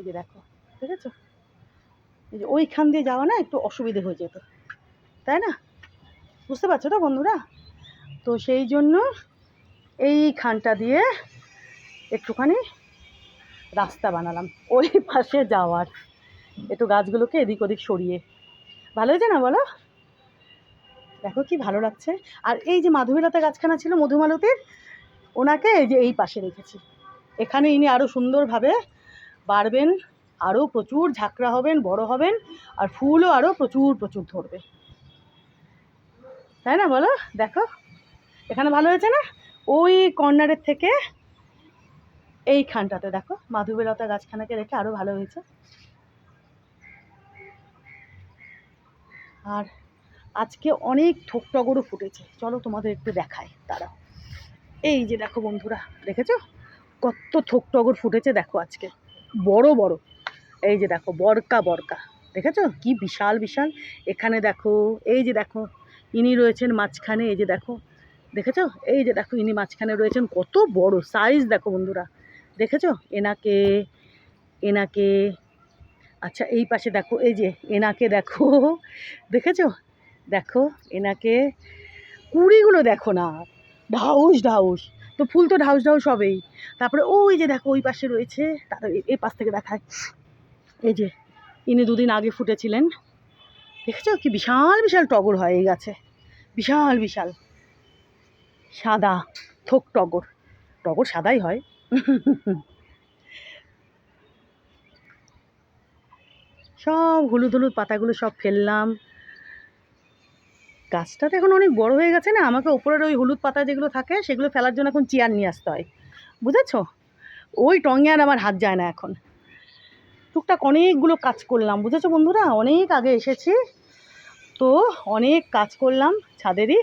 এই যে দেখো, ঠিক আছে, এই যে ওইখান দিয়ে যাওয়া না একটু অসুবিধে হয়ে যেত, তাই না? বুঝতে পারছো তো বন্ধুরা? তো সেই জন্য এইখানটা দিয়ে একটুখানি রাস্তা বানালাম ওই পাশে যাওয়ার, একটু গাছগুলোকে এদিক ওদিক সরিয়ে। ভালো হয়েছে না বলো? দেখো কি ভালো লাগছে। আর এই যে মাধবীলতা গাছখানা ছিল মধুমালতীর, ওনাকে এই যে এই পাশে রেখেছি। এখানে ইনি আরও সুন্দরভাবে বাড়বেন, আরও প্রচুর ঝাঁকড়া হবেন, বড় হবেন, আর ফুলও আরও প্রচুর প্রচুর ধরবে, তাই না বলো? দেখো এখানে ভালো হয়েছে না? ওই কর্নারের থেকে এইখানটাতে দেখো মাধবীলতা গাছখানাকে রেখে আরও ভালো হয়েছে। আর আজকে অনেক থোক টগরও ফুটেছে, চলো তোমাদের একটু দেখায় তারা। এই যে দেখো বন্ধুরা, দেখেছো কত থোক টগর ফুটেছে? দেখো আজকে বড় বড়, এই যে দেখো বরকা বরকা, দেখেছো কি বিশাল বিশাল। এখানে দেখো, এই যে দেখো ইনি রয়েছেন মাঝখানে, এই যে দেখো, দেখেছো? এই যে দেখো ইনি মাঝখানে রয়েছেন, কত বড় সাইজ দেখো বন্ধুরা, দেখেছো? এনাকে এনাকে আচ্ছা এই পাশে দেখো, এই যে এনাকে দেখো, দেখেছো? দেখো এনাকে, কুড়িগুলো দেখো না, ঢাউস ঢাউস, তো ফুল তো ঢাউস ঢাউস হবেই। তারপরে ওই যে দেখো ওই পাশে রয়েছে, তার এই পাশ থেকে দেখায়, এই যে ইনি দুদিন আগে ফুটেছিলেন, দেখেছো কি বিশাল বিশাল টগর হয় এই গাছে, বিশাল বিশাল সাদা থোক টগর, টগর সাদাই হয়। সব হলুদ হলুদ পাতাগুলো সব ফেললাম। গাছটা তো এখন অনেক বড় হয়ে গেছে না, আমাকে ওপরের ওই হলুদ পাতা যেগুলো থাকে সেগুলো ফেলার জন্য এখন চেয়ার নিয়ে আসতে হয়, বুঝেছো? ওই টঙে আর আমার হাত যায় না এখন। টুকটাক অনেকগুলো কাজ করলাম, বুঝেছো বন্ধুরা? অনেক আগে এসেছি তো, অনেক কাজ করলাম ছাদেরই।